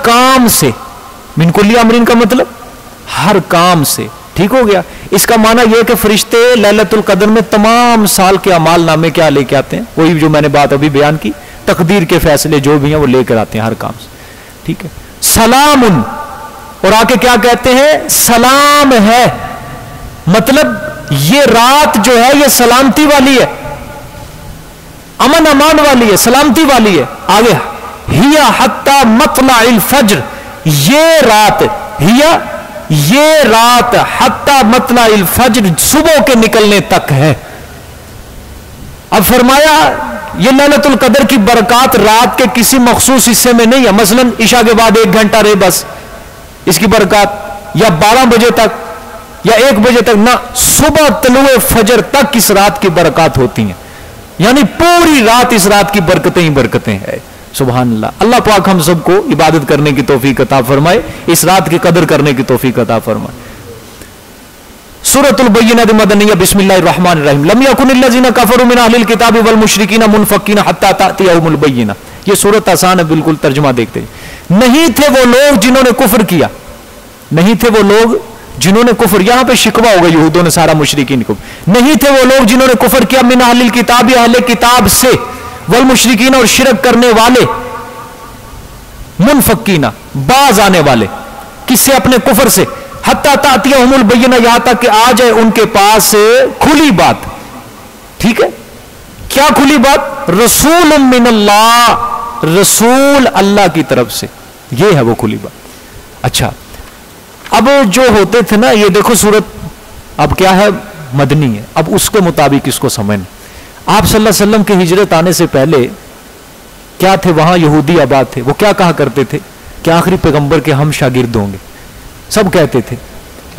काम से, मिन कुल्ली अमरिन का मतलब हर काम से। ठीक हो गया। इसका माना यह कि फरिश्ते लैलतुल कदर में तमाम साल के अमाल नामे क्या लेके आते हैं, वही जो मैंने बात अभी बयान की, तकदीर के फैसले जो भी हैं वो लेकर आते हैं हर काम से। ठीक है। सलामुन, और आके क्या कहते हैं, सलाम है, मतलब ये रात जो है ये सलामती वाली है, अमन अमान वाली है, सलामती वाली है। आगे हिया हत्ता मतलाइल फज्र, ये रात, हिया ये रात, हत्ता मतलाइल फज्र, सुबह के निकलने तक है। अब फरमाया ये लैलतुल कदर की बरकत रात के किसी मखसूस हिस्से में नहीं है, मसलन इशा के बाद 1 घंटा रहे बस इसकी बरकत, या 12 बजे तक या 1 बजे तक ना, सुबह तलुए फजर तक इस रात की बरकत होती हैं, यानी पूरी रात इस रात की बरकतें ही बरकतें हैं। सुभान अल्लाह। अल्लाह पाक हम सबको इबादत करने की तौफीक अता फरमाए, इस रात की कदर करने की तौफीक अता फरमाए। सूरतुल बय्यिना मदनिया, बिस्मिल्लाहिर रहमानिर रहीम। लम यकुनिल्लज़ीना कफरू मिन अहलिल किताबि वल मुशरिकीना मुनफक्कीना हत्ता तातियहुमुल बय्यिना। ये सूरत आसान है बिल्कुल, तर्जुमा देखते हैं। नहीं थे वो लोग जिन्होंने कुफ्र किया, नहीं थे वो लोग जिन्होंने कुफ्र, यहां पे शिकवा होगा यहूदों ने सारा मुशरिकीन को, नहीं थे वो लोग जिन्होंने कुफ्र किया मिन अहलिल किताबि, अहले किताब से, वल मुशरिकीन और शिरक करने वाले, मुनफक्कीना बाज आने वाले, किससे, अपने कुफ्र से, हत्ता तातियहुमुल बय्यिना, यहां तक कि आ जाए उनके पास खुली बात। ठीक है। क्या खुली बात, रसूल मिनल्लाह, रसूल अल्लाह की तरफ से, यह है वो खुली बात। अच्छा, अब जो होते थे ना, ये देखो सूरत अब क्या है, मदनी है, अब उसके मुताबिक इसको समझना। आप सल्लल्लाहु अलैहि वसल्लम के हिजरत आने से पहले क्या थे, वहां यहूदी आबाद थे, वो क्या कहा करते थे कि आखिरी पैगंबर के हम शागिर्द होंगे, सब कहते थे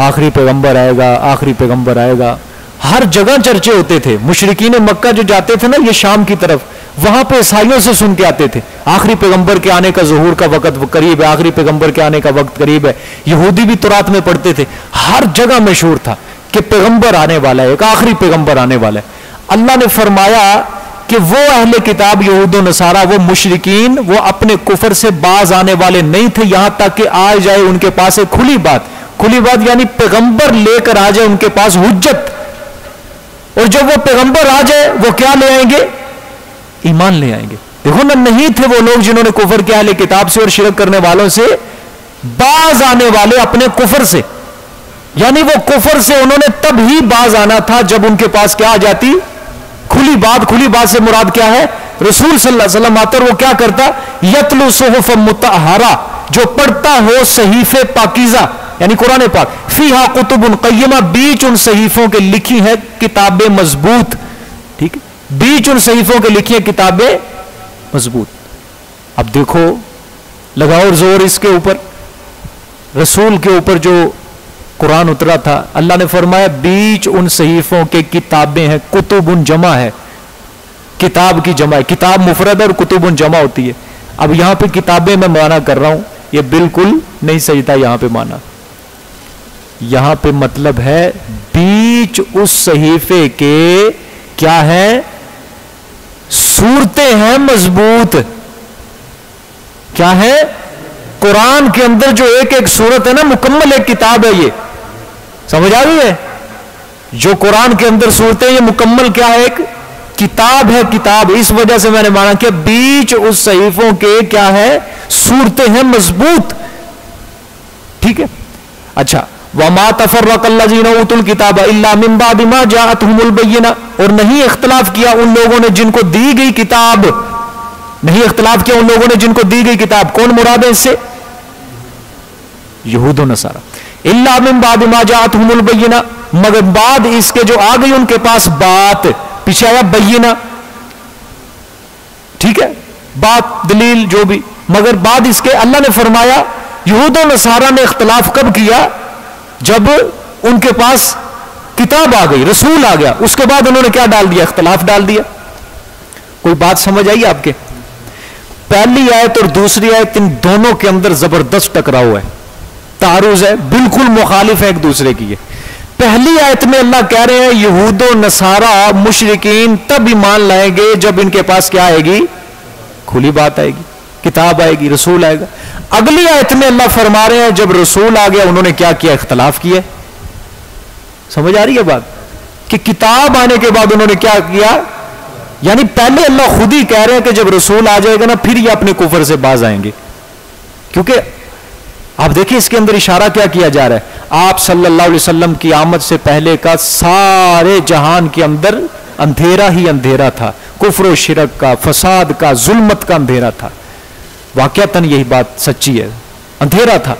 आखिरी पैगंबर आएगा, आखिरी पैगंबर आएगा, हर जगह चर्चे होते थे। मुशरिकीन मक्का जो जाते थे ना ये शाम की तरफ, वहां पे ईसाइयों से सुन के आते थे आखिरी पैगंबर के आने का ज़ुहूर का वक्त करीब है, आखिरी पैगंबर के आने का वक्त करीब है। यहूदी भी तुरात में पढ़ते थे, हर जगह मशहूर था कि पैगंबर आने वाला है, एक आखिरी पैगंबर आने वाला है। अल्लाह ने फरमाया कि वो अहले किताब यहूद व नसारा, वो मुशरिकीन, वो अपने कुफर से बाज आने वाले नहीं थे, यहां तक कि आ जाए उनके पास एक खुली बात, खुली बात यानी पैगंबर लेकर आ जाए उनके पास हुज्जत, और जब वो पैगंबर आ जाए वो क्या ले आएंगे, ईमान ले आएंगे। देखो ना, नहीं थे वो लोग जिन्होंने कुफर किया अहले किताब से और शिरक करने वालों से बाज आने वाले अपने कुफर से, यानी वो कुफर से उन्होंने तब ही बाज आना था जब उनके पास क्या आ जाती, खुली बात। खुली बात से मुराद क्या है, रसूल सल्लल्लाहु अलैहि वसल्लम आकर वो क्या करता, यतलु सुहुफ मुतहहरा, जो पढ़ता हो सहीफे पाकीज़ा यानी कुरान पाक, फीहा कुतुबुन क़य्यिमा, बीच उन सहीफों के लिखी है किताबें मजबूत। ठीक है, बीच उन सहीफों के लिखी है किताबें मजबूत। अब देखो, लगाओ जोर इसके ऊपर, रसूल के ऊपर जो कुरान उतरा था, अल्लाह ने फरमाया बीच उन सहीफों के किताबें हैं, कुतुबुन जमा है, किताब की जमा है, किताब मुफरद और कुतुबुन जमा होती है। अब यहां पे किताबें मैं माना कर रहा हूं, यह बिल्कुल नहीं सही था यहां पे माना, यहां पे मतलब है बीच उस सहीफे के क्या है, सूरतें हैं मजबूत। क्या है, कुरान के अंदर जो एक एक सूरत है ना, मुकम्मल एक किताब है, ये समझ आ रही है, जो कुरान के अंदर सूरतें, ये मुकम्मल क्या है, एक किताब है, किताब। इस वजह से मैंने माना कि बीच उस सहीफों के क्या है, सूरतें हैं मजबूत। ठीक है। अच्छा, वमा तफर्रक़ल्लज़ीना ऊतुल किताब इल्ला मिन बादि मा जाअतहुमुल बय्यिना, और नहीं इख्तिलाफ किया उन लोगों ने जिनको दी गई किताब, नहीं इख्तिलाफ किया उन लोगों ने जिनको दी गई किताब। कौन मुराद है इससे, यहूद व नसारा। इल्ला मिन बादि मा जाअतहुमुल बय्यिना, मगर बाद इसके जो आ गई उनके पास बात, पीछे आया बय्यिना, ठीक है, बात दलील जो भी, मगर बाद इसके अल्लाह ने फरमाया यहूद व नसारा ने इख्तिलाफ कब किया, जब उनके पास किताब आ गई, रसूल आ गया, उसके बाद उन्होंने क्या डाल दिया, इख्तिलाफ डाल दिया। कोई बात समझ आई आपके, पहली आयत और दूसरी आयत इन दोनों के अंदर जबरदस्त टकराव है, तारुज है, बिल्कुल मुखालिफ है एक दूसरे की। पहली आयत में अल्लाह कह रहे हैं यहूद व नसारा मुशरिकीन तब ईमान लाएंगे जब इनके पास क्या आएगी, खुली बात आएगी, किताब आएगी, रसूल आएगा। अगली आयत में अल्लाह फरमा रहे हैं जब रसूल आ गया उन्होंने क्या किया, इख्तलाफ किया। समझ आ रही है बात कि किताब आने के बाद उन्होंने क्या किया, यानी पहले अल्लाह खुद ही कह रहे हैं कि जब रसूल आ जाएगा ना फिर ये अपने कुफर से बाज आएंगे। क्योंकि आप देखिए इसके अंदर इशारा क्या किया जा रहा है, आप सल्लल्लाहु अलैहि वसल्लम की आमद से पहले का सारे जहान के अंदर अंधेरा ही अंधेरा था, कुफ्र शिरक का, फसाद का, जुल्मत का अंधेरा था। वाकयातन यही बात सच्ची है, अंधेरा था।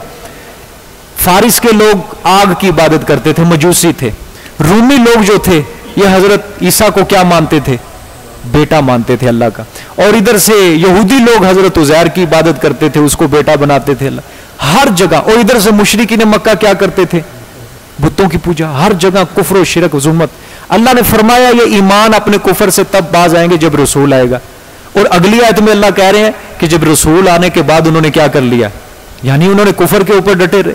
फारिस के लोग आग की इबादत करते थे, मजूसी थे। रूमी लोग जो थे ये हजरत ईसा को क्या मानते थे, बेटा मानते थे अल्लाह का। और इधर से यहूदी लोग हजरत उज़ैर की इबादत करते थे, उसको बेटा बनाते थे अल्लाह, हर जगह। और इधर से मुशरिकीन मक्का क्या करते थे, बुतों की पूजा, हर जगह कुफ्र शिरक जुल्मत। अल्लाह ने फरमाया ये ईमान अपने कुफर से तब बाज आएंगे जब रसूल आएगा। और अगली आयत में अल्लाह कह रहे हैं कि जब रसूल आने के बाद उन्होंने क्या कर लिया, यानी उन्होंने कुफर के ऊपर डटे रहे।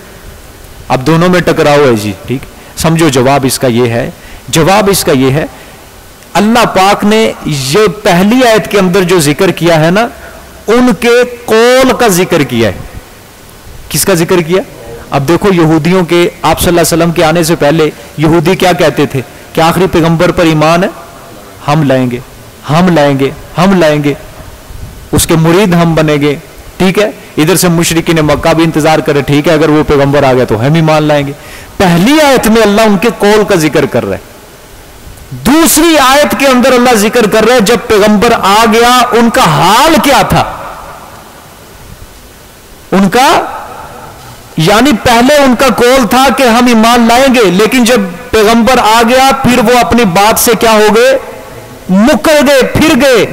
अब दोनों में टकराव है जी, ठीक। समझो जवाब इसका यह है, जवाब इसका यह है, अल्लाह पाक ने ये पहली आयत के अंदर जो जिक्र किया है ना, उनके कौल का जिक्र किया है। किसका जिक्र किया? अब देखो यहूदियों के, आप सल्लल्लाहु अलैहि वसल्लम के आने से पहले यहूदी क्या कहते थे कि आखिरी पैगंबर पर ईमान है, हम लाएंगे, हम लाएंगे, हम लाएंगे, उसके मुरीद हम बनेंगे, ठीक है। इधर से मुशरिकीन मक्का भी इंतजार करे, ठीक है, अगर वो पैगंबर आ गया तो हम ही मान लाएंगे। पहली आयत में अल्लाह उनके कौल का जिक्र कर रहा है। दूसरी आयत के अंदर अल्लाह जिक्र कर रहा है जब पैगंबर आ गया उनका हाल क्या था, उनका, यानी पहले उनका कौल था कि हम ईमान लाएंगे, लेकिन जब पैगंबर आ गया फिर वो अपनी बात से क्या हो गए, मुकर गए, फिर गए।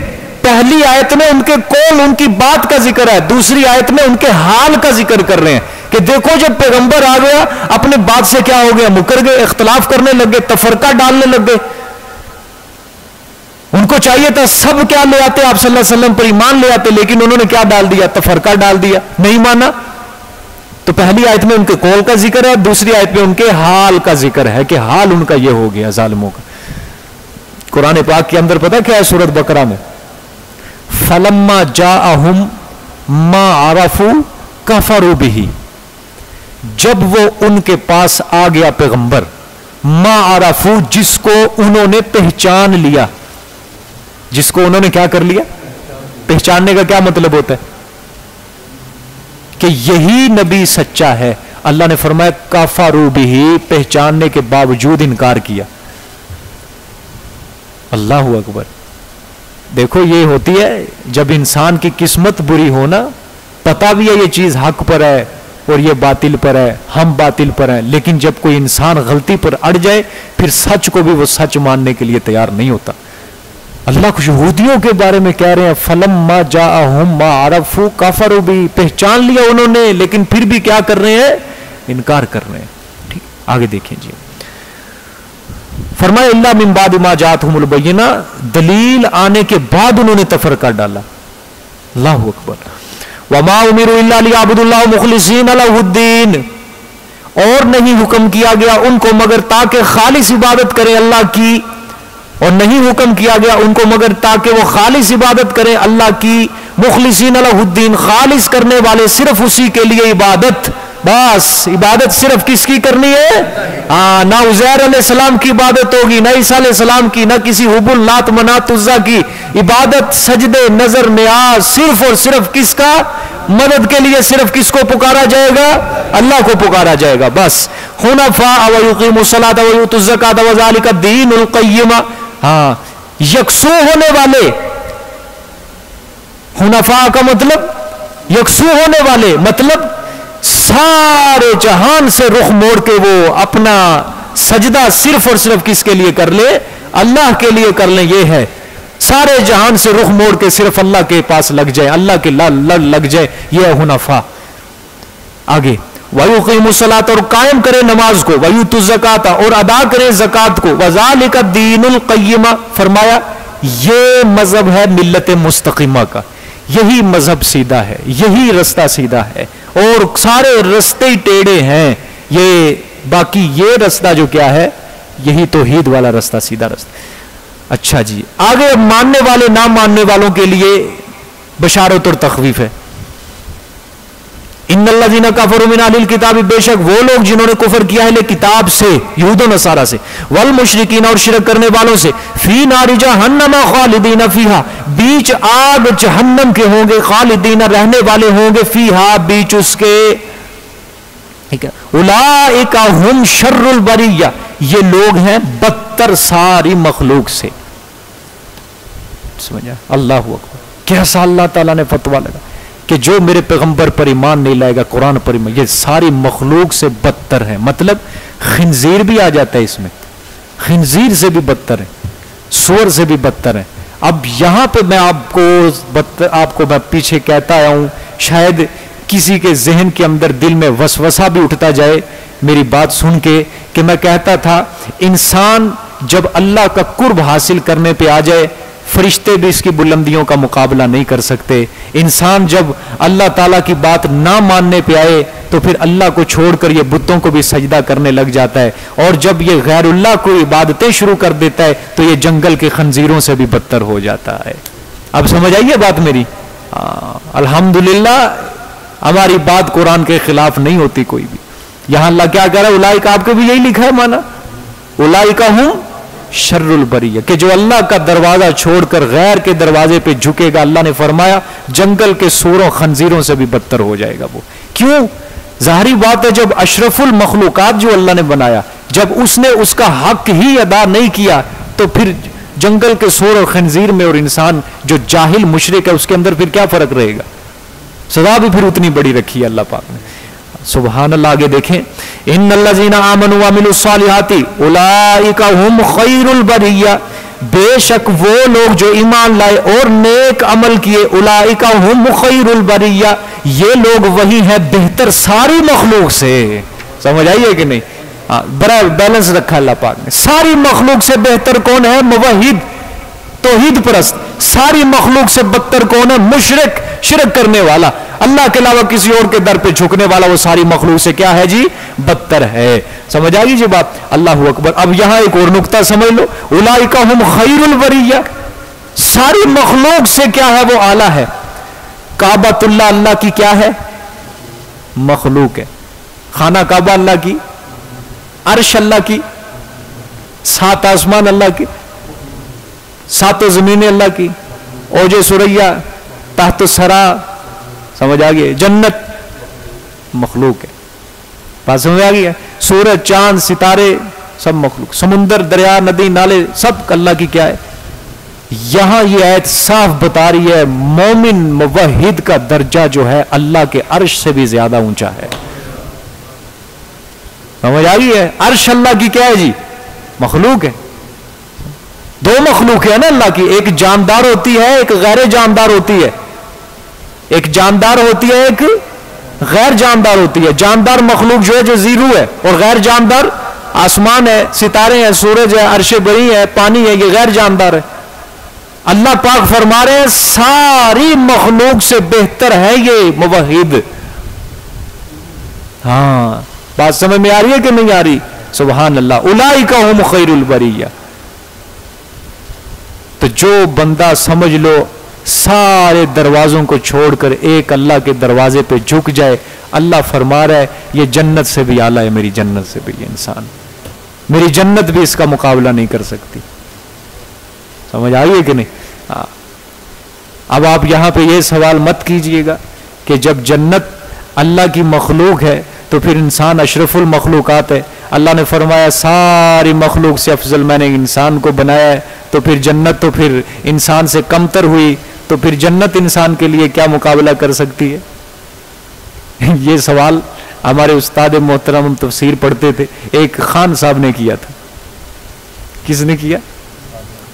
पहली आयत में उनके कौल, उनकी बात का जिक्र है, दूसरी आयत में उनके हाल का जिक्र कर रहे हैं कि देखो जब पैगंबर आ गया अपने बात से क्या हो गया, मुकर गए, इख्तलाफ करने लग गए, तफरका डालने लग गए। उनको चाहिए था सब क्या ले आते, आप सल्लल्लाहु अलैहि वसल्लम पर ईमान ले आते, लेकिन उन्होंने क्या डाल दिया, तफरका डाल दिया, नहीं माना। तो पहली आयत में उनके कौल का जिक्र है, दूसरी आयत में उनके हाल का जिक्र है कि हाल उनका यह हो गया जालिमों का। कुरान पाक के अंदर पता क्या है, सूरत बकरा में, फलम्मा जाअहुम मा अरफू कफरू बिही, जब वो उनके पास आ गया पैगंबर, मा अरफू, जिसको उन्होंने पहचान लिया, जिसको उन्होंने क्या कर लिया, पहचानने का क्या मतलब होता है कि यही नबी सच्चा है। अल्लाह ने फरमाया कफरू बिही, पहचानने के बावजूद इनकार किया। अल्लाहु अकबर। देखो ये होती है जब इंसान की किस्मत बुरी हो ना, पता भी है ये चीज हक पर है और ये बातिल पर है, हम बातिल पर हैं, लेकिन जब कोई इंसान गलती पर अड़ जाए फिर सच को भी वो सच मानने के लिए तैयार नहीं होता। अल्लाह कुछ यहूदियों के बारे में कह रहे हैं, फलम्मा जाअहुम मा अरफू कफरू भी, पहचान लिया उन्होंने लेकिन फिर भी क्या कर रहे हैं, इनकार कर रहे हैं। ठीक, आगे देखें जी, फरमाया इल्ला मिन बाद मा जाअतहुमुल बय्यिना, दलील आने के बाद उन्होंने तफरका डाला। अल्लाहु अकबर। वमा उमिरु इल्ला लियअबुदुल्लाह मुखलिसीन लहुद्दीन, और नहीं हुक्म किया गया उनको मगर ताकि खालिस इबादत करें अल्लाह की, और नहीं हुक्म किया गया उनको मगर ताकि वो खालिस इबादत करें अल्लाह की, मुखलिसीन लहुद्दीन, खालिस करने वाले सिर्फ उसी के लिए इबादत। बस इबादत सिर्फ किसकी करनी है, ना उज़ैर अलैहिस्सलाम की इबादत होगी, ना ईसा अलैहिस्सलाम की, ना किसी हुबुल लात मनात उज़्ज़ा की इबादत, सजदे नजर नियाज सिर्फ और सिर्फ किसका, मदद के लिए सिर्फ किसको पुकारा जाएगा, अल्लाह को पुकारा जाएगा। बस हुनफा व युकीमुस सलात व युतुज़ ज़कात व ज़ालिका दीनुल क़य्यिम, हाँ यकसू होने वाले, हुनफा का मतलब यकसू होने वाले, मतलब सारे जहान से रुख मोड़ के वो अपना सजदा सिर्फ और सिर्फ किसके लिए कर ले, अल्लाह के लिए कर ले। ये है सारे जहान से रुख मोड़ के सिर्फ अल्लाह के पास लग जाए, अल्लाह के लग जाए, यह है हुनफा। आगे वयुकीमुस सलात, और कायम करे नमाज को, वयुतुज़ ज़कात, और अदा करे ज़कात को, वज़ालिका दीनुल क़य्यिम, फरमाया ये मजहब है मिल्लत मुस्तक़िमा का, यही मजहब सीधा है, यही रास्ता सीधा है, और सारे रास्ते ही टेढ़े हैं। ये बाकी ये रास्ता जो क्या है, यही तौहीद वाला रास्ता, सीधा रास्ता। अच्छा जी, आगे मानने वाले ना मानने वालों के लिए बशारत और तखवीफ है। इन्नल्लज़ीना कफ़रू मिन अहलिल किताबी, बेशक वो लोग जिन्होंने कुफर किया है किताब से, यहूद व नसारा से, वल मुशरिकीन और शिरक करने वालों से, फी नारि जहन्नम खालिदीन फीहा, बीच आग जहन्नम के होंगे, खालिदीन रहने वाले होंगे, फीहा बीच उसके, ठीक है। उलाइका हुम शर्रुल बरिया, ये लोग हैं बदतर सारी मखलूक से। समझा? अल्लाह अकबर। कैसा अल्लाह ताला ने फतवा लगा कि जो मेरे पैगंबर पर ईमान नहीं लाएगा, कुरान पर ईमान, ये सारी मखलूक से बदतर है। मतलब खिंजीर भी आ जाता है इसमें, खिंजीर से भी बदतर है, सूअर से भी बदतर है। अब यहां पे मैं आपको मैं पीछे कहता आया हूं, शायद किसी के जहन के अंदर दिल में वसवसा भी उठता जाए मेरी बात सुन के, कि मैं कहता था इंसान जब अल्लाह का कुर्ब हासिल करने पे आ जाए, फरिश्ते भी इसकी बुलंदियों का मुकाबला नहीं कर सकते। इंसान जब अल्लाह ताला की बात ना मानने पे आए तो फिर अल्लाह को छोड़कर ये बुतों को भी सजदा करने लग जाता है, और जब ये गैरुल्लाह को इबादतें शुरू कर देता है तो ये जंगल के खंजीरों से भी बदतर हो जाता है। अब समझ आइए बात मेरी। अल्हम्दुलिल्लाह हमारी बात कुरान के खिलाफ नहीं होती कोई भी। यहां अल्लाह क्या कह रहा है, उलाइका, आपके भी यही लिखा है माना, उलाइका हूं शर्रुल बरिया, कि जो अल्लाह का दरवाजा छोड़कर गैर के दरवाजे पे झुकेगा, अल्लाह ने फरमाया जंगल के सूरों खंजीरों से भी बदतर हो जाएगा वो। क्यों? जाहिर बात है, जब अशरफुल मखलूकात जो अल्लाह ने बनाया, जब उसने उसका हक ही अदा नहीं किया, तो फिर जंगल के सूर और खंजीर में और इंसान जो जाहिल मुशरिक है उसके अंदर फिर क्या फर्क रहेगा? सजा भी फिर उतनी बड़ी रखी है अल्लाह पाक ने। सुभान अल्लाह। आगे देखें, इन्नल्लज़ीना आमनू व अमिलुस्सालिहाति उलाइका हुम खैरुल बरिया, बेशक वो लोग जो ईमान लाए और नेक अमल किए, उलाइका हुम खैरुल बरिया, ये लोग वही हैं बेहतर सारी मखलूक से। समझ आइए कि नहीं? बड़ा बैलेंस रखा अल्लाह पाक ने। सारी मखलूक से बेहतर कौन है? मुवहिद, तौहीद परस्त। सारी मखलूक से बदतर कौन है? मुशरिक, शिरक करने वाला, अल्लाह के अलावा किसी और के दर पे झुकने वाला, वो सारी मखलूक से क्या है जी? बदतर है। समझ आ गई जी बात? अल्लाह अकबर। अब यहां एक और नुक्ता समझ लो, उलाइका हुम खैरुल बरिया, सारी मखलूक से क्या है? वो आला है। काबतुल्लाह अल्लाह की क्या है? मखलूक है। खाना काबा अल्लाह की, अर्श अल्लाह की, सात आसमान अल्लाह की, सातों जमीनें अल्लाह की, ओजे सुरैया, तहत सरा, समझ आ गई? जन्नत मखलूक है। बात समझ आ गई है? सूरज, चांद, सितारे सब मखलूक, समुंदर, दरिया, नदी, नाले सब अल्लाह की क्या है? यहां ये आयत साफ बता रही है मोमिन मुवहिद का दर्जा जो है अल्लाह के अर्श से भी ज्यादा ऊंचा है। समझ आ गई है? अर्श अल्लाह की क्या है जी? मखलूक है। दो मखलूक है ना अल्लाह की, एक जानदार होती है, एक गैर जानदार होती है। एक जानदार होती है, एक गैर जानदार होती है। जानदार मखलूक जो है जो जीरू है, और गैर जानदार आसमान है, सितारे हैं, सूरज है, अर्शे बरी है, पानी है, ये गैर जानदार है। अल्लाह पाक फरमा रहे हैं सारी मखलूक से बेहतर है ये मुवहिद। हाँ, बात समझ में आ रही है कि नहीं आ रही? सुभान अल्लाह। उलाइका हुम खैरुल बरिया। तो जो बंदा समझ लो सारे दरवाजों को छोड़कर एक अल्लाह के दरवाजे पे झुक जाए, अल्लाह फरमा रहा है ये जन्नत से भी आला है, मेरी जन्नत से भी। ये इंसान, मेरी जन्नत भी इसका मुकाबला नहीं कर सकती। समझ आई है कि नहीं? हाँ। अब आप यहां पे ये सवाल मत कीजिएगा कि जब जन्नत अल्लाह की मखलूक है तो फिर इंसान अशरफुल मखलूकात है। अल्लाह ने फरमाया सारी मखलूक से अफजल मैंने इंसान को बनाया है, तो फिर जन्नत तो फिर इंसान से कमतर हुई, तो फिर जन्नत इंसान के लिए क्या मुकाबला कर सकती है? ये सवाल हमारे उस्ताद मोहतरम, हम तफसीर पढ़ते थे, एक खान साहब ने किया था। किसने किया?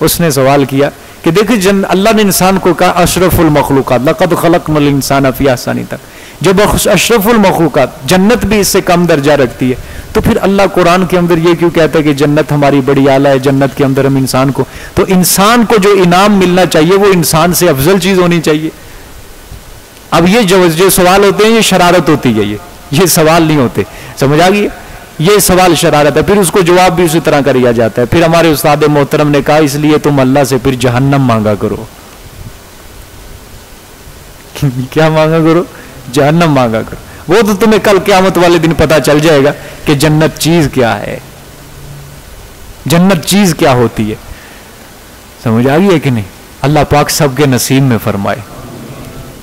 उसने सवाल किया कि देखिए अल्लाह ने इंसान को कहा अशरफुल मखलूकात, लक़द खलक़नल इंसान फ़ी अहसनी तक़वीम। जब अशरफुल मखलूकात जन्नत भी इससे कम दर्जा रखती है, तो फिर अल्लाह कुरान के अंदर ये क्यों कहता है कि जन्नत हमारी बड़ी आला है, जन्नत के अंदर हम इंसान को, तो इंसान को जो इनाम मिलना चाहिए वो इंसान से अफजल चीज होनी चाहिए। अब ये जो सवाल होते हैं ये शरारत होती है, ये सवाल नहीं होते। समझ आ गई? ये सवाल शरारत है, फिर उसको जवाब भी उसी तरह कर दिया जाता है। फिर हमारे उस्ताद मोहतरम ने कहा इसलिए तुम अल्लाह से फिर जहन्नम मांगा करो। क्या मांगा करो? जहन्नम मांगा करो। वो तो तुम्हें कल क़यामत वाले दिन पता चल जाएगा कि जन्नत चीज क्या है, जन्नत चीज क्या होती है। समझ आ गई है कि नहीं? अल्लाह पाक सबके नसीब में फरमाए,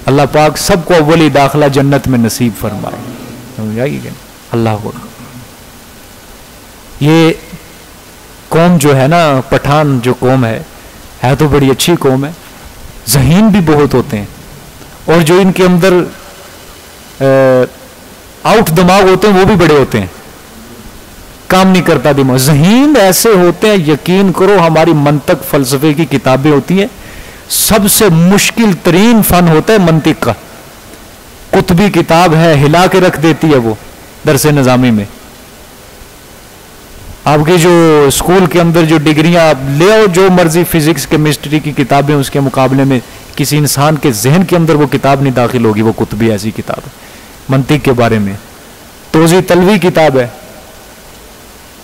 अल्लाह पाक सबको अव्वली दाखिला जन्नत में नसीब फरमाए। समझ आ गई कि नहीं? अल्लाह को ये कौम जो है ना, पठान जो कौम है तो बड़ी अच्छी कौम है, ज़हीन भी बहुत होते हैं, और जो इनके अंदर आउट दिमाग होते हैं वो भी बड़े होते हैं, काम नहीं करता दिमाग। ज़हीन ऐसे होते हैं, यकीन करो हमारी मंतक फलसफे की किताबें होती हैं, सबसे मुश्किल तरीन फन होता है मंतिक का। कुतबी किताब है, हिला के रख देती है वो दरसे निजामी में। आपके जो स्कूल के अंदर जो डिग्रियां आप ले आओ, जो मर्जी फिजिक्स केमिस्ट्री की किताबें, उसके मुकाबले में किसी इंसान के जहन के अंदर वो किताब नहीं दाखिल होगी। वो कुतबी ऐसी किताब है मंतिक के बारे में, तोजी तलवी किताब है,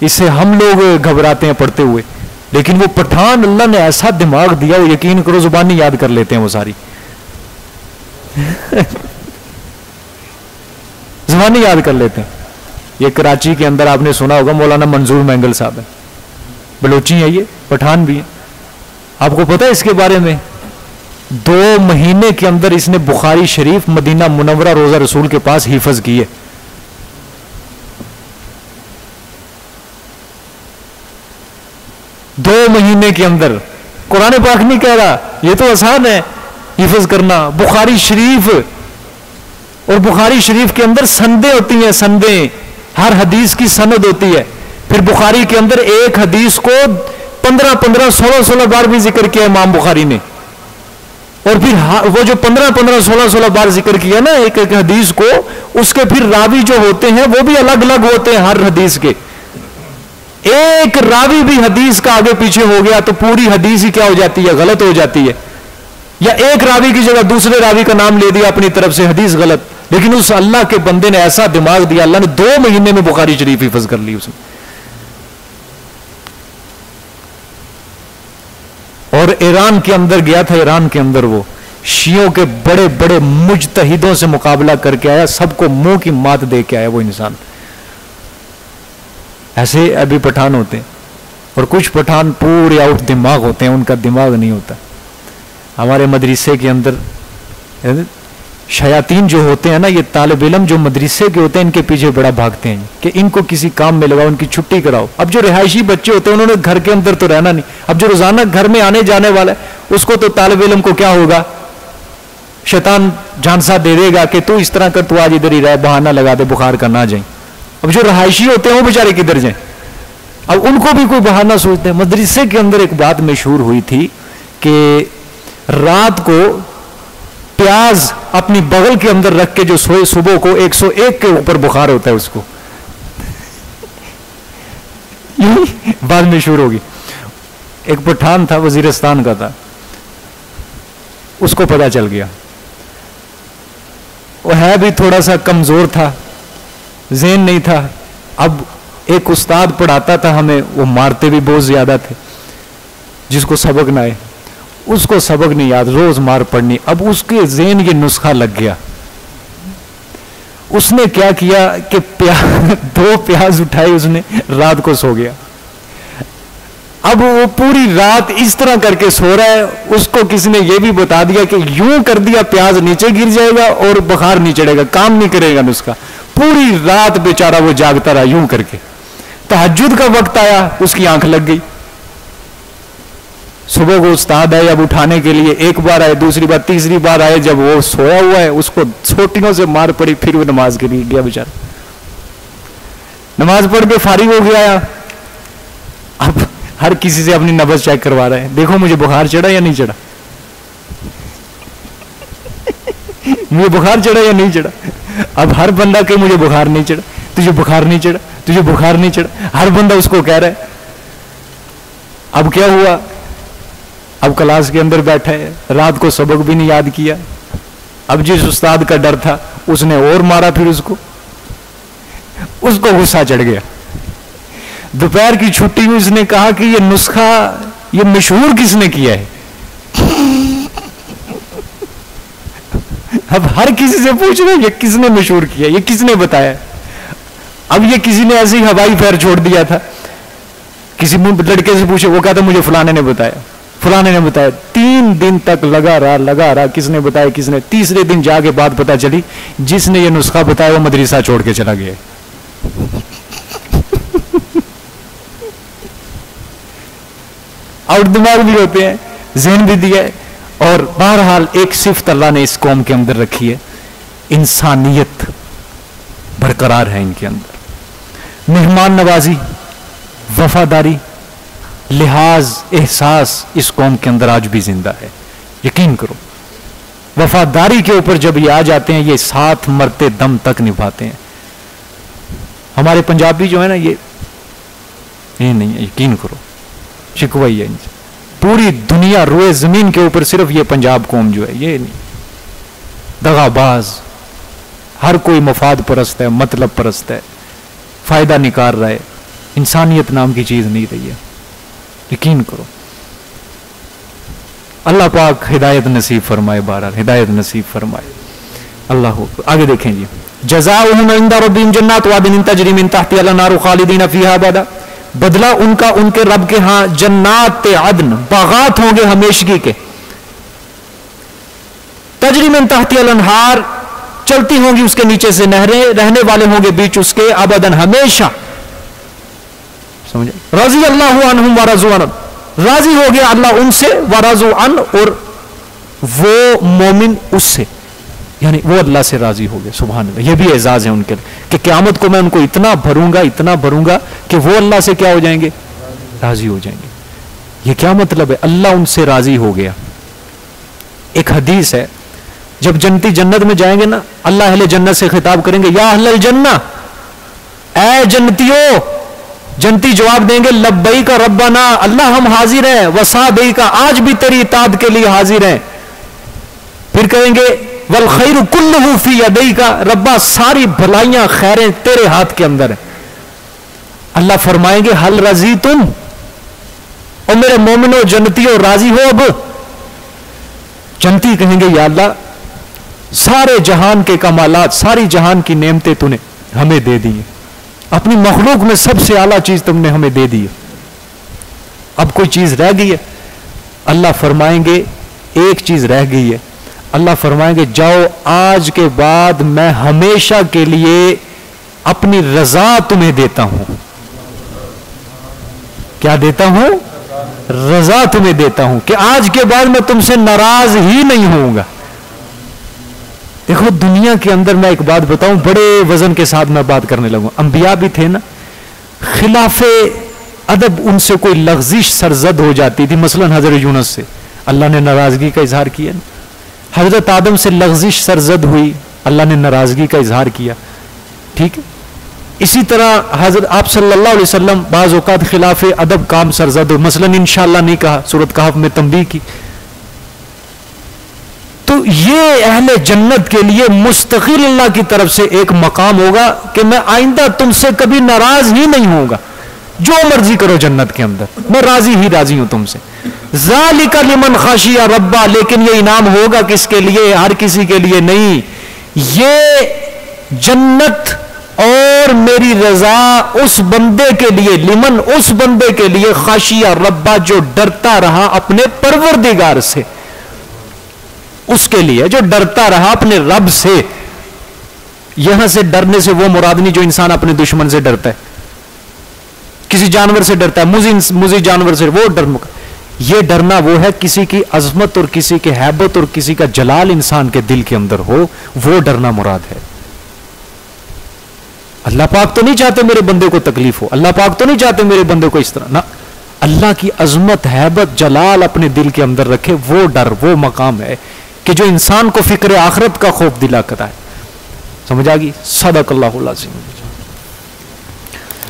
इससे हम लोग घबराते हैं पढ़ते हुए। लेकिन वो पठान अल्लाह ने ऐसा दिमाग दिया, वो यकीन करो जुबानी याद कर लेते हैं वो सारी जुबानी याद कर लेते हैं। ये कराची के अंदर आपने सुना होगा मौलाना मंजूर मैंगल साहब है, बलोची है, ये पठान भी है। आपको पता है इसके बारे में? 2 महीने के अंदर इसने बुखारी शरीफ मदीना मुनव्वरा रोजा रसूल के पास हिफज की है। दो महीने के अंदर। कुरान पाक नहीं कह रहा, ये तो आसान है हिफज करना। बुखारी शरीफ, और बुखारी शरीफ के अंदर संदे होती हैं, संदे, हर हदीस की सनद होती है। फिर बुखारी के अंदर एक हदीस को 15-15, 16-16 बार भी जिक्र किया इमाम बुखारी ने। और फिर वो जो 15-15, 16-16 बार जिक्र किया ना एक एक हदीस को, उसके फिर रावी जो होते हैं वो भी अलग अलग होते हैं हर हदीस के। एक रावी भी हदीस का आगे पीछे हो गया तो पूरी हदीस ही क्या हो जाती है? गलत हो जाती है। या एक रावी की जगह दूसरे रावी का नाम ले दिया अपनी तरफ से, हदीस गलत। लेकिन उस अल्लाह के बंदे ने ऐसा दिमाग दिया, अल्लाह ने 2 महीने में बुखारी शरीफ हिफज कर ली उसने। और ईरान के अंदर गया था, ईरान के अंदर वो शियों के बड़े बड़े मुजतहिदों से मुकाबला करके आया, सबको मुंह की मात दे के आया वो इंसान। ऐसे अभी पठान होते हैं, और कुछ पठान पूरे आउट दिमाग होते हैं, उनका दिमाग नहीं होता। हमारे मदरसे के अंदर शयातीन जो होते हैं ना, ये तालिब इल्म जो मदरसे के होते हैं, इनके पीछे बड़ा भागते हैं कि इनको किसी काम में लगाओ, उनकी छुट्टी कराओ। अब जो रिहायशी बच्चे होते हैं उन्होंने घर के अंदर तो रहना नहीं। अब जो रोजाना घर में आने जाने वाला है उसको तो तालिब इल्म को क्या होगा, शैतान झांसा दे देगा कि तू इस तरह कर, तू आज इधर ही रह, बहाना लगा दे बुखार का ना जाए। अब जो रिहायशी होते हैं वो बेचारे किधर जाए? अब उनको भी कोई बहाना सोचते हैं। मदरसे के अंदर एक बात मशहूर हुई थी कि रात को प्याज अपनी बगल के अंदर रख के जो सोए, सुबह को 101 के ऊपर बुखार होता है उसको। बाद में शुरू होगी। एक पठान था, वजीरिस्तान का था, उसको पता चल गया। वो है भी थोड़ा सा कमजोर था, ज़हन नहीं था। अब एक उस्ताद पढ़ाता था हमें, वो मारते भी बहुत ज्यादा थे, जिसको सबक ना आए उसको सबक नहीं याद, रोज मार पड़नी। अब उसके ज़हन ये नुस्खा लग गया। उसने क्या किया कि 2 प्याज उठाए, उसने रात को सो गया। अब वो पूरी रात इस तरह करके सो रहा है। उसको किसी ने ये भी बता दिया कि यूं कर दिया प्याज नीचे गिर जाएगा और बुखार नहीं चढ़ेगा, काम नहीं करेगा नुस्खा। पूरी रात बेचारा वो जागता रहा यूं करके। तहज्जुद का वक्त आया, उसकी आंख लग गई। सुबह को उस्ताद आए अब उठाने के लिए, एक बार आए, दूसरी बार, तीसरी बार आए। जब वो सोया हुआ है उसको छोटियों से मार पड़ी, फिर वो नमाज के लिए गया बेचारा। नमाज पढ़ के फारिग हो गया। अब हर किसी से अपनी नब्ज चेक करवा रहा है, देखो मुझे बुखार चढ़ा या नहीं चढ़ा, मुझे बुखार चढ़ा या नहीं चढ़ा। अब हर बंदा कहे मुझे बुखार नहीं चढ़ा, तुझे बुखार नहीं चढ़ा, तुझे बुखार नहीं चढ़ा, हर बंदा उसको कह रहा है। अब क्या हुआ, अब क्लास के अंदर बैठा है, रात को सबक भी नहीं याद किया। अब जिस उस्ताद का डर था उसने और मारा, फिर उसको गुस्सा चढ़ गया। दोपहर की छुट्टी में उसने कहा कि ये नुस्खा ये मशहूर किसने किया है? अब हर किसी से पूछ रहे ये किसने मशहूर किया, ये किसने बताया। अब ये किसी ने ऐसे ही हवाई पैर छोड़ दिया था, किसी लड़के से पूछे, वो कहता मुझे फलाने ने बताया, फलाने ने बताया। 3 दिन तक लगा रहा किसने बताया किसने। तीसरे दिन जाके बात पता चली जिसने ये नुस्खा बताया वो मदरसा छोड़ के चला गया। और दिमाग भी होते हैं, ज़हन भी दिया है। और बहरहाल एक सिफ्त अल्लाह ने इस कौम के अंदर रखी है, इंसानियत बरकरार है इनके अंदर। मेहमान नवाजी, वफादारी, लिहाज, एहसास इस कौम के अंदर आज भी जिंदा है। यकीन करो, वफादारी के ऊपर जब ये आ जाते हैं, ये साथ मरते दम तक निभाते हैं। हमारे पंजाबी जो है ना, ये नहीं है, यकीन करो, शिकवा ही है इनसे। पूरी दुनिया रोए जमीन के ऊपर सिर्फ ये पंजाब कौम जो है, ये नहीं, दगाबाज, हर कोई मफाद परस्त है, मतलब परस्त है, फायदा निकाल रहा है। इंसानियत नाम की चीज नहीं रही है, यकीन करो। अल्लाह पाक हिदायत नसीब फरमाए, बहरहाल हिदायत नसीब फरमाए। अल्लाह हो। आगे देखें जी, जज़ाउहुम इंदा रब्बिहिम जन्नातु अदनिन तजरी मिन तहतिहा अल-अनहारु खालिदीन फीहा अबदा। बदला उनका उनके रब के यहां जन्नात अदन, बागात होंगे हमेशगी के। तजरी मिन तहतिहा अल-अनहार, चलती होंगी उसके नीचे से नहरें, रहने वाले होंगे बीच उसके अबदन, हमेशा। समझे? रज़ी अल्लाहु अन्हुम व रज़ू अन, राजी हो गया अल्लाह उनसे, व रज़ू अन, और वो मोमिन उससे, यानी वो अल्लाह से राजी हो गए। सुभान अल्लाह, ये भी एजाज है उनके लिए कि क़यामत को मैं उनको इतना भरूंगा कि वो अल्लाह से क्या हो जाएंगे, राजी हो जाएंगे। ये क्या मतलब है, अल्लाह उनसे राजी हो गया। एक हदीस है, जब जन्नती जन्नत में जाएंगे ना, अल्लाह अहले जन्नत से खिताब करेंगे, या अहलल जन्नह, ऐ जन्नतियों। जन्नती जवाब देंगे, लब्बई का रब्बाना, अल्लाह हम हाजिर हैं, वसाबई का, आज भी तेरी इताअत के लिए हाजिर हैं। फिर कहेंगे, वल खैरु कुल्लुहु फी यदैका का, रब्बा सारी भलाइयां खैरें तेरे हाथ के अंदर है। अल्लाह फरमाएंगे, हल रजी तुम, और मेरे मोमिनो जन्नतियों राजी हो अब। जन्नती कहेंगे, या अल्लाह सारे जहान के कमालात, सारी जहान की नेमतें तूने हमें दे दी है, अपनी मखलूक में सबसे आला चीज तुमने हमें दे दी है, अब कोई चीज रह गई है? अल्लाह फरमाएंगे, एक चीज रह गई है। अल्लाह फरमाएंगे, जाओ आज के बाद मैं हमेशा के लिए अपनी रजा तुम्हें देता हूं। क्या देता हूं? रजा तुम्हें देता हूं कि आज के बाद मैं तुमसे नाराज ही नहीं होऊंगा। देखो, दुनिया के अंदर मैं एक बात बताऊं, बड़े वजन के साथ मैं बात करने लगूं। अंबिया भी थे ना, खिलाफे अदब उनसे कोई लग़ज़िश सरजद हो जाती थी। मसलन हजरत यूनुस से अल्लाह ने नाराजगी का इजहार किया ना, हजरत आदम से लग़ज़िश सरजद हुई, अल्लाह ने नाराजगी का इजहार किया। ठीक है, इसी तरह हजरत आप सल्लल्लाहु अलैहि वसल्लम बाज़ औक़ात खिलाफे अदब काम सरजद हो, मसलन इंशाअल्लाह नहीं कहा, सूरत कहफ में तंबीह की। तो ये अहले जन्नत के लिए मुस्तकिल अल्लाह की तरफ से एक मकाम होगा कि मैं आइंदा तुमसे कभी नाराज ही नहीं होगा, जो मर्जी करो जन्नत के अंदर, मैं राजी हूं तुमसे। ज़ालिका लिमन खाशिया रब्बा, लेकिन ये इनाम होगा किसके लिए? हर किसी के लिए नहीं। ये जन्नत और मेरी रजा उस बंदे के लिए, लिमन उस बंदे के लिए, खाशिया रब्बा जो डरता रहा अपने परवरदिगार से, उसके लिए जो डरता रहा अपने रब से। यहां से डरने से वो मुराद नहीं जो इंसान अपने दुश्मन से डरता है, किसी जानवर से डरता है, मुजी जानवर से, वो डर। ये डरना वो है किसी की अजमत और किसी की हैबत और किसी का जलाल इंसान के दिल के अंदर हो, वो डरना मुराद है। अल्लाह पाक तो नहीं चाहते मेरे बंदे को तकलीफ हो, अल्लाह पाक तो नहीं चाहते मेरे बंदे को इस तरह ना। अल्लाह की अजमत, हैबत, जलाल अपने दिल के अंदर रखे, वो डर, वो मकाम है कि जो इंसान को फिक्र आखिरत का खौफ दिला कर है। समझ आ गई? सदक़ल्लाहुल अज़ीम।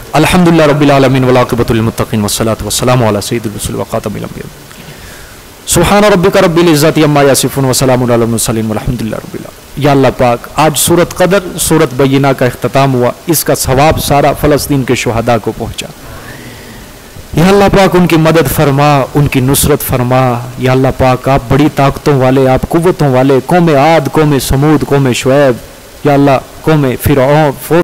अल्हम्दुलिल्लाह रब्बिल आलमीन वल आक़िबतु लिल मुत्तक़ीन वस्सलातु वस्सलामु अला सय्यिदिर रसूल व ख़ातमिल अंबिया। सुब्हान रब्बिका रब्बिल इज़्ज़ति अम्मा यसिफ़ून व सलामुन अलल मुरसलीन वल्हम्दुलिल्लाहि रब्बिल आलमीन। या अल्लाह पाक, आज सूरत क़दर, सूरत बय्यिना का इख्तिताम हुआ, इसका सवाब सारा फ़लस्तीन के शुहदा को पहुंचा। या अल्लाह पाक उनकी मदद फरमा, उनकी नुसरत फरमा। या अल्लाह पाक आप बड़ी ताकतों वाले, आप कुव्वतों वाले, कौम आद, कौम समूद, कौम शुएब, या अल्लाह कौम फिरऔन